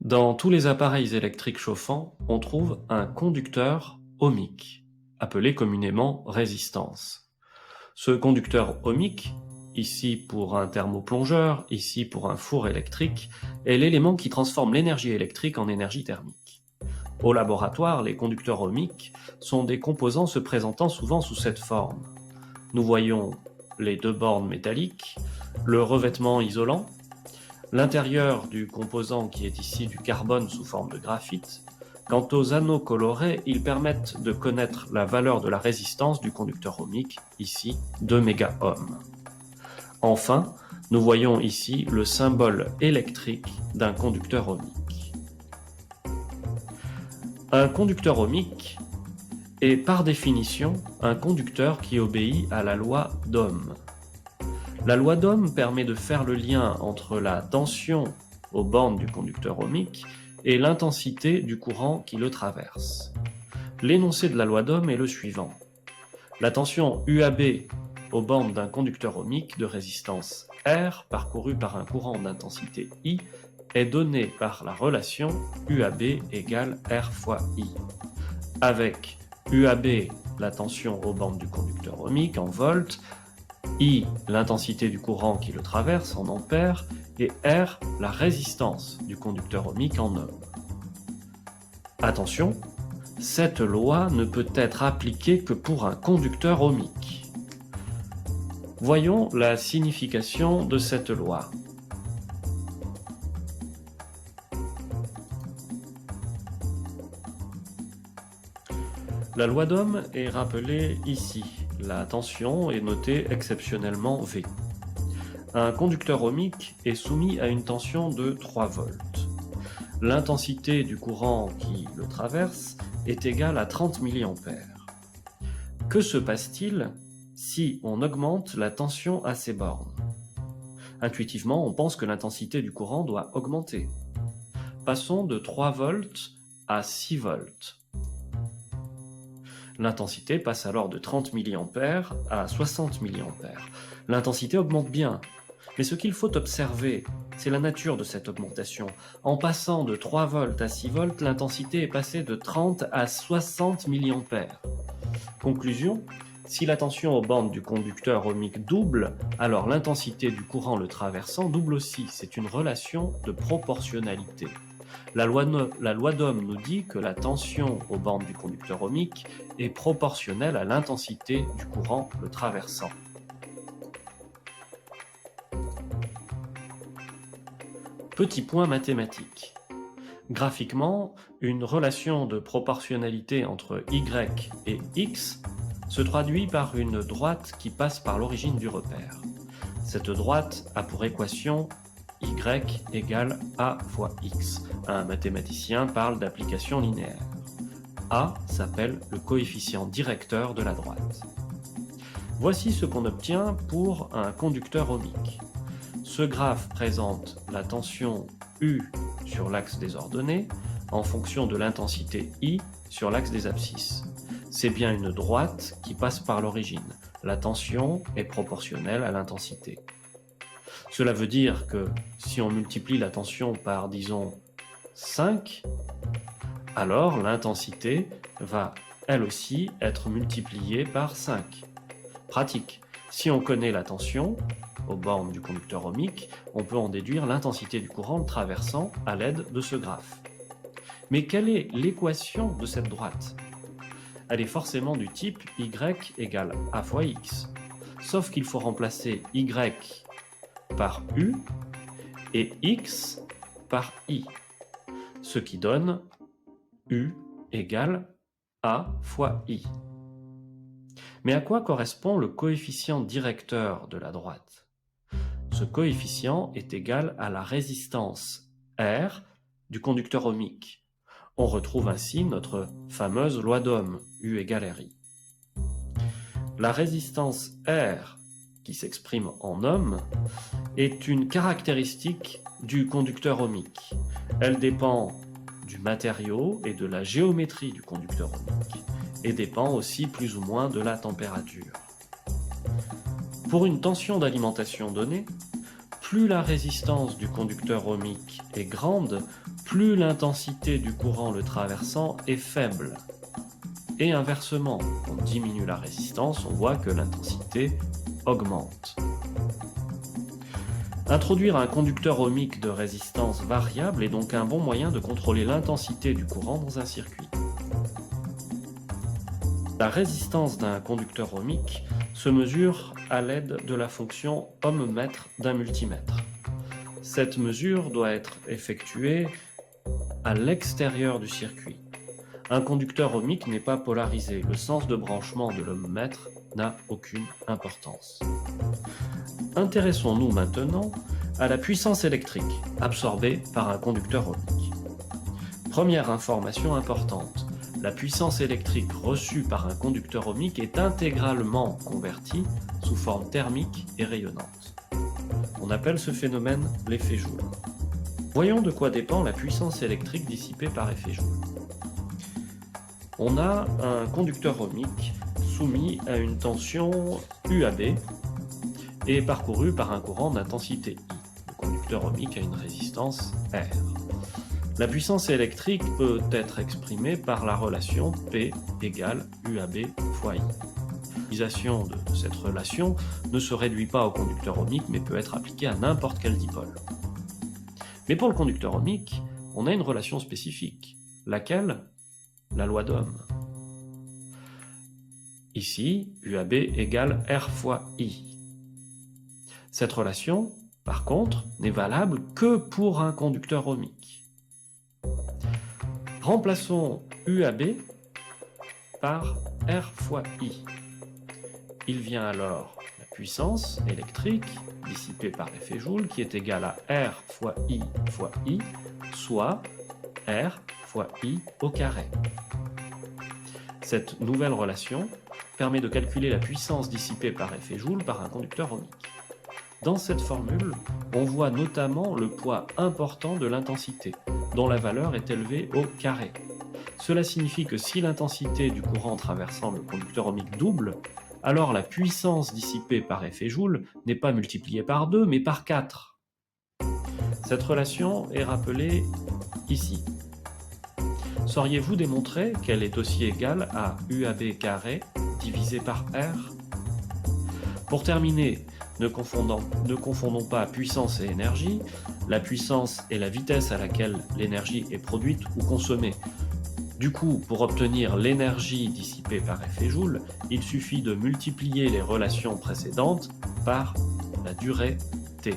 Dans tous les appareils électriques chauffants, on trouve un conducteur ohmique, appelé communément résistance. Ce conducteur ohmique, ici pour un thermoplongeur, ici pour un four électrique, est l'élément qui transforme l'énergie électrique en énergie thermique. Au laboratoire, les conducteurs ohmiques sont des composants se présentant souvent sous cette forme. Nous voyons les deux bornes métalliques, le revêtement isolant, l'intérieur du composant qui est ici du carbone sous forme de graphite. Quant aux anneaux colorés, ils permettent de connaître la valeur de la résistance du conducteur ohmique, ici 2 mégaohms. Enfin, nous voyons ici le symbole électrique d'un conducteur ohmique. Un conducteur ohmique est par définition un conducteur qui obéit à la loi d'Ohm. La loi d'Ohm permet de faire le lien entre la tension aux bornes du conducteur ohmique et l'intensité du courant qui le traverse. L'énoncé de la loi d'Ohm est le suivant. La tension UAB aux bornes d'un conducteur ohmique de résistance R parcouru par un courant d'intensité I est donnée par la relation UAB égale R fois I, avec UAB la tension aux bornes du conducteur ohmique en volts, I, l'intensité du courant qui le traverse en ampères, et R, la résistance du conducteur ohmique en ohms. Attention, cette loi ne peut être appliquée que pour un conducteur ohmique. Voyons la signification de cette loi. La loi d'Ohm est rappelée ici. La tension est notée exceptionnellement V. Un conducteur ohmique est soumis à une tension de 3 volts. L'intensité du courant qui le traverse est égale à 30 mA. Que se passe-t-il si on augmente la tension à ces bornes? Intuitivement, on pense que l'intensité du courant doit augmenter. Passons de 3 volts à 6 volts. L'intensité passe alors de 30 mA à 60 mA. L'intensité augmente bien, mais ce qu'il faut observer, c'est la nature de cette augmentation. En passant de 3 volts à 6 volts, l'intensité est passée de 30 à 60 mA. Conclusion, si la tension aux bornes du conducteur ohmique double, alors l'intensité du courant le traversant double aussi. C'est une relation de proportionnalité. La loi d'Ohm nous dit que la tension aux bornes du conducteur ohmique est proportionnelle à l'intensité du courant le traversant. Petit point mathématique. Graphiquement, une relation de proportionnalité entre Y et X se traduit par une droite qui passe par l'origine du repère. Cette droite a pour équation Y égale A fois X. Un mathématicien parle d'application linéaire. A s'appelle le coefficient directeur de la droite. Voici ce qu'on obtient pour un conducteur ohmique. Ce graphe présente la tension U sur l'axe des ordonnées en fonction de l'intensité I sur l'axe des abscisses. C'est bien une droite qui passe par l'origine. La tension est proportionnelle à l'intensité. Cela veut dire que si on multiplie la tension par, disons, 5, alors l'intensité va, elle aussi, être multipliée par 5. Pratique. Si on connaît la tension aux bornes du conducteur ohmique, on peut en déduire l'intensité du courant le traversant à l'aide de ce graphe. Mais quelle est l'équation de cette droite? Elle est forcément du type Y égale A fois X. Sauf qu'il faut remplacer Y par U et X par I, ce qui donne U égale A fois I. Mais à quoi correspond le coefficient directeur de la droite? Ce coefficient est égal à la résistance R du conducteur ohmique. On retrouve ainsi notre fameuse loi d'Ohm, U égale RI. La résistance R, qui s'exprime en ohms, est une caractéristique du conducteur ohmique. Elle dépend du matériau et de la géométrie du conducteur ohmique, et dépend aussi plus ou moins de la température. Pour une tension d'alimentation donnée, plus la résistance du conducteur ohmique est grande, plus l'intensité du courant le traversant est faible. Et inversement, on diminue la résistance, on voit que l'intensité augmente. Introduire un conducteur ohmique de résistance variable est donc un bon moyen de contrôler l'intensité du courant dans un circuit. La résistance d'un conducteur ohmique se mesure à l'aide de la fonction ohm-mètre d'un multimètre. Cette mesure doit être effectuée à l'extérieur du circuit. Un conducteur ohmique n'est pas polarisé. Le sens de branchement de l'ohm-mètre n'a aucune importance. Intéressons-nous maintenant à la puissance électrique absorbée par un conducteur ohmique. Première information importante, la puissance électrique reçue par un conducteur ohmique est intégralement convertie sous forme thermique et rayonnante. On appelle ce phénomène l'effet Joule. Voyons de quoi dépend la puissance électrique dissipée par effet Joule. On a un conducteur ohmique soumis à une tension UAB et parcouru par un courant d'intensité I. Le conducteur ohmique a une résistance R. La puissance électrique peut être exprimée par la relation P égale UAB fois I. L'utilisation de cette relation ne se réduit pas au conducteur ohmique mais peut être appliquée à n'importe quel dipôle. Mais pour le conducteur ohmique, on a une relation spécifique, laquelle? La loi d'Ohm. Ici, UAB égale R fois I. Cette relation, par contre, n'est valable que pour un conducteur ohmique. Remplaçons UAB par R fois I. Il vient alors la puissance électrique dissipée par effet Joule qui est égale à R fois I, soit R fois I au carré. Cette nouvelle relation permet de calculer la puissance dissipée par effet Joule par un conducteur ohmique. Dans cette formule, on voit notamment le poids important de l'intensité, dont la valeur est élevée au carré. Cela signifie que si l'intensité du courant traversant le conducteur ohmique double, alors la puissance dissipée par effet Joule n'est pas multipliée par 2, mais par 4. Cette relation est rappelée ici. Sauriez-vous démontrer qu'elle est aussi égale à UAB carré divisé par R? Pour terminer, ne confondons pas puissance et énergie. La puissance est la vitesse à laquelle l'énergie est produite ou consommée. Du coup, pour obtenir l'énergie dissipée par effet Joule, il suffit de multiplier les relations précédentes par la durée T.